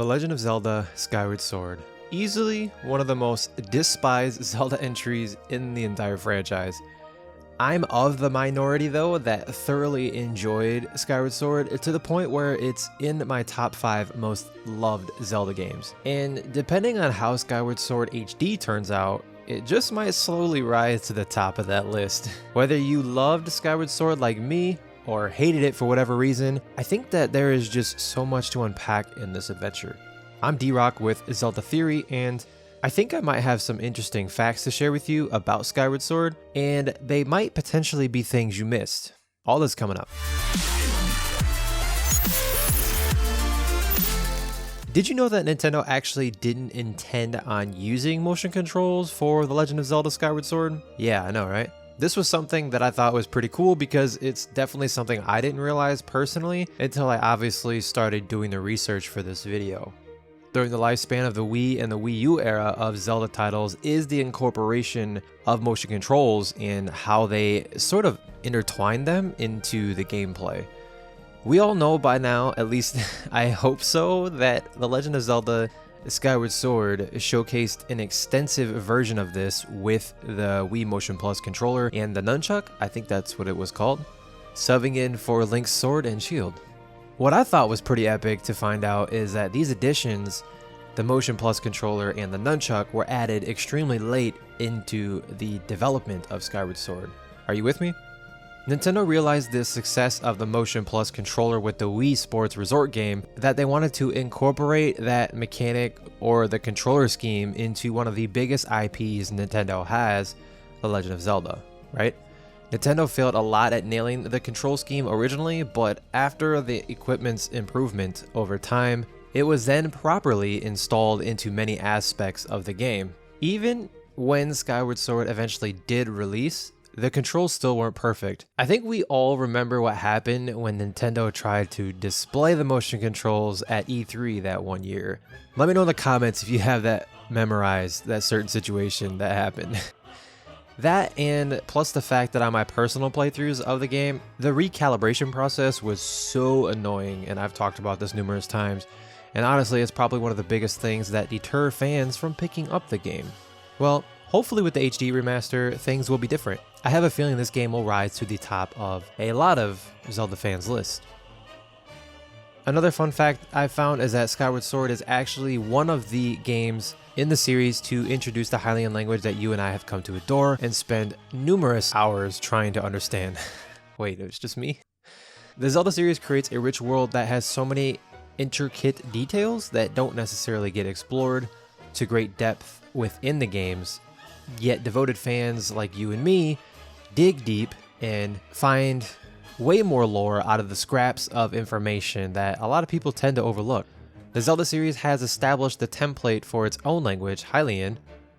The Legend of Zelda Skyward Sword. Easily one of the most despised Zelda entries in the entire franchise. I'm of the minority though that thoroughly enjoyed Skyward Sword to the point where it's in my top 5 most loved Zelda games. And depending on how Skyward Sword HD turns out, it just might slowly rise to the top of that list. Whether you loved Skyward Sword like me, or hated it for whatever reason, I think that there is just so much to unpack in this adventure. I'm D-Rock with Zelda Theory, and I think I might have some interesting facts to share with you about Skyward Sword, and they might potentially be things you missed. All this coming up. Did you know that Nintendo actually didn't intend on using motion controls for The Legend of Zelda Skyward Sword? Yeah, I know, right? This was something that I thought was pretty cool because it's definitely something I didn't realize personally until I obviously started doing the research for this video. During the lifespan of the Wii and the Wii U era of Zelda titles is the incorporation of motion controls and how they sort of intertwine them into the gameplay. We all know by now, at least I hope so, that The Legend of Zelda Skyward Sword showcased an extensive version of this with the Wii Motion Plus controller and the nunchuck, I think that's what it was called, subbing in for Link's sword and shield. What I thought was pretty epic to find out is that these additions, the Motion Plus controller and the nunchuck, were added extremely late into the development of Skyward Sword. Are you with me? Nintendo realized the success of the Motion Plus controller with the Wii Sports Resort game that they wanted to incorporate that mechanic or the controller scheme into one of the biggest IPs Nintendo has, The Legend of Zelda, right? Nintendo failed a lot at nailing the control scheme originally, but after the equipment's improvement over time, it was then properly installed into many aspects of the game. Even when Skyward Sword eventually did release, the controls still weren't perfect. I think we all remember what happened when Nintendo tried to display the motion controls at E3 that one year. Let me know in the comments if you have that memorized, that certain situation that happened. That, and plus the fact that on my personal playthroughs of the game, the recalibration process was so annoying, and I've talked about this numerous times, and honestly it's probably one of the biggest things that deter fans from picking up the game. Well, hopefully with the HD remaster, things will be different. I have a feeling this game will rise to the top of a lot of Zelda fans' list. Another fun fact I found is that Skyward Sword is actually one of the games in the series to introduce the Hylian language that you and I have come to adore and spend numerous hours trying to understand. Wait, it was just me? The Zelda series creates a rich world that has so many intricate details that don't necessarily get explored to great depth within the games, yet devoted fans like you and me dig deep and find way more lore out of the scraps of information that a lot of people tend to overlook. The Zelda series has established the template for its own language, Hylian,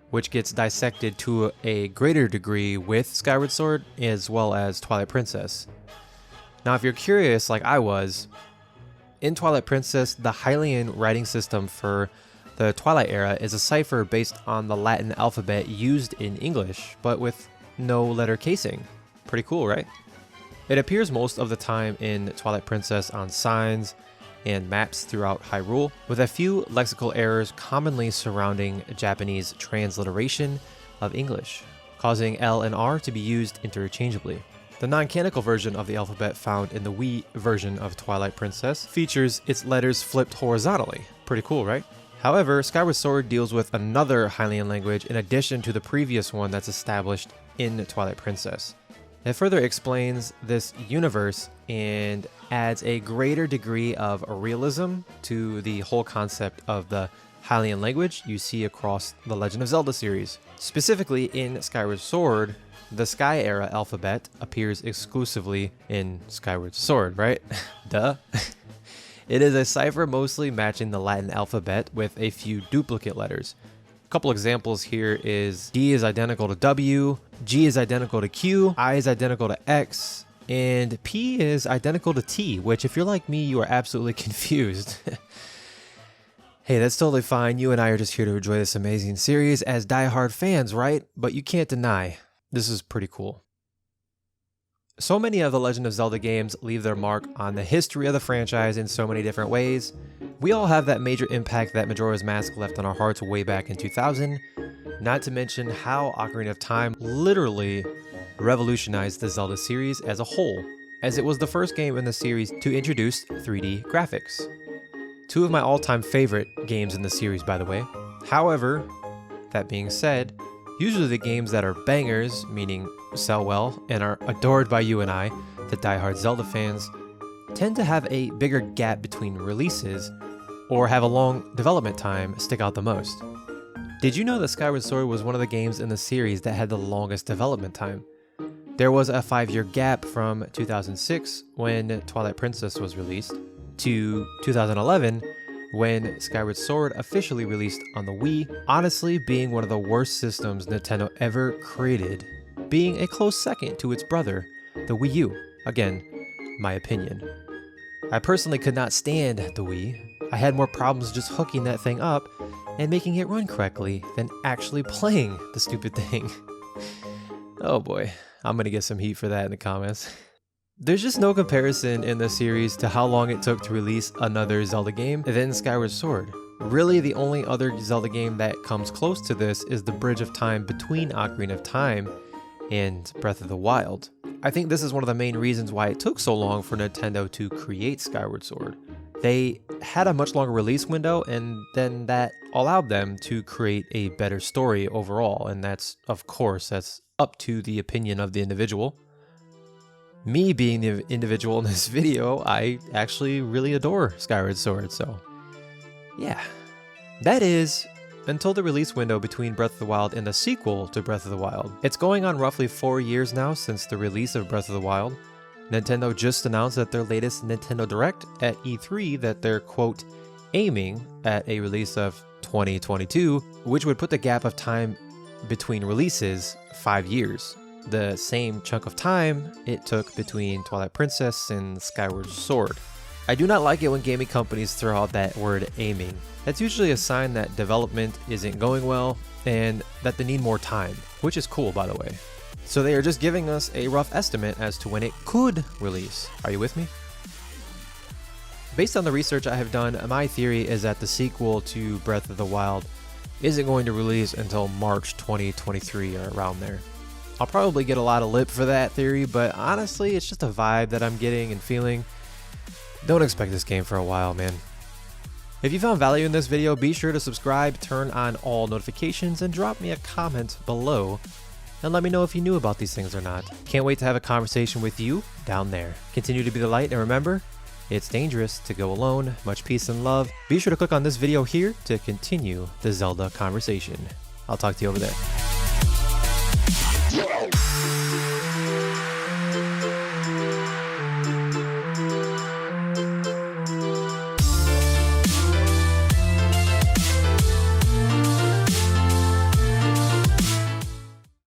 which gets dissected to a greater degree with Skyward Sword as well as Twilight Princess. Now if you're curious like I was, in Twilight Princess, the Hylian writing system for the Twilight era is a cipher based on the Latin alphabet used in English, but with no letter casing. Pretty cool, right? It appears most of the time in Twilight Princess on signs and maps throughout Hyrule, with a few lexical errors commonly surrounding Japanese transliteration of English, causing L and R to be used interchangeably. The non-canonical version of the alphabet found in the Wii version of Twilight Princess features its letters flipped horizontally. Pretty cool, right? However, Skyward Sword deals with another Hylian language in addition to the previous one that's established in Twilight Princess. It further explains this universe and adds a greater degree of realism to the whole concept of the Hylian language you see across the Legend of Zelda series. Specifically in Skyward Sword, the Sky Era alphabet appears exclusively in Skyward Sword, right? Duh. It is a cipher mostly matching the Latin alphabet with a few duplicate letters. A couple examples here is D is identical to W, G is identical to Q, I is identical to X, and P is identical to T, which if you're like me, you are absolutely confused. Hey, that's totally fine. You and I are just here to enjoy this amazing series as diehard fans, right? But you can't deny, this is pretty cool. So many of the Legend of Zelda games leave their mark on the history of the franchise in so many different ways. We all have that major impact that Majora's Mask left on our hearts way back in 2000, not to mention how Ocarina of Time literally revolutionized the Zelda series as a whole, as it was the first game in the series to introduce 3D graphics. Two of my all-time favorite games in the series, by the way. However, that being said, usually the games that are bangers, meaning sell well and are adored by you and I, the diehard Zelda fans, tend to have a bigger gap between releases or have a long development time stick out the most. Did you know that Skyward Sword was one of the games in the series that had the longest development time? There was a 5-year gap from 2006, when Twilight Princess was released, to 2011, when Skyward Sword officially released on the Wii, honestly being one of the worst systems Nintendo ever created, being a close second to its brother, the Wii U. Again, my opinion. I personally could not stand the Wii. I had more problems just hooking that thing up and making it run correctly than actually playing the stupid thing. Oh boy, I'm gonna get some heat for that in the comments. There's just no comparison in the series to how long it took to release another Zelda game than Skyward Sword. Really, the only other Zelda game that comes close to this is the bridge of time between Ocarina of Time and Breath of the Wild. I think this is one of the main reasons why it took so long for Nintendo to create Skyward Sword. They had a much longer release window, and then that allowed them to create a better story overall, and that's up to the opinion of the individual. Me being the individual in this video, I actually really adore Skyward Sword, so yeah. That is, until the release window between Breath of the Wild and the sequel to Breath of the Wild. It's going on roughly 4 years now since the release of Breath of the Wild. Nintendo just announced at their latest Nintendo Direct at E3 that they're, quote, aiming at a release of 2022, which would put the gap of time between releases 5 years. The same chunk of time it took between Twilight Princess and Skyward Sword. I do not like it when gaming companies throw out that word aiming. That's usually a sign that development isn't going well and that they need more time, which is cool, by the way. So they are just giving us a rough estimate as to when it could release. Are you with me? Based on the research I have done, my theory is that the sequel to Breath of the Wild isn't going to release until March 2023 or around there. I'll probably get a lot of lip for that theory, but honestly, it's just a vibe that I'm getting and feeling. Don't expect this game for a while, man. If you found value in this video, be sure to subscribe, turn on all notifications, and drop me a comment below and let me know if you knew about these things or not. Can't wait to have a conversation with you down there. Continue to be the light, and remember, it's dangerous to go alone. Much peace and love. Be sure to click on this video here to continue the Zelda conversation. I'll talk to you over there.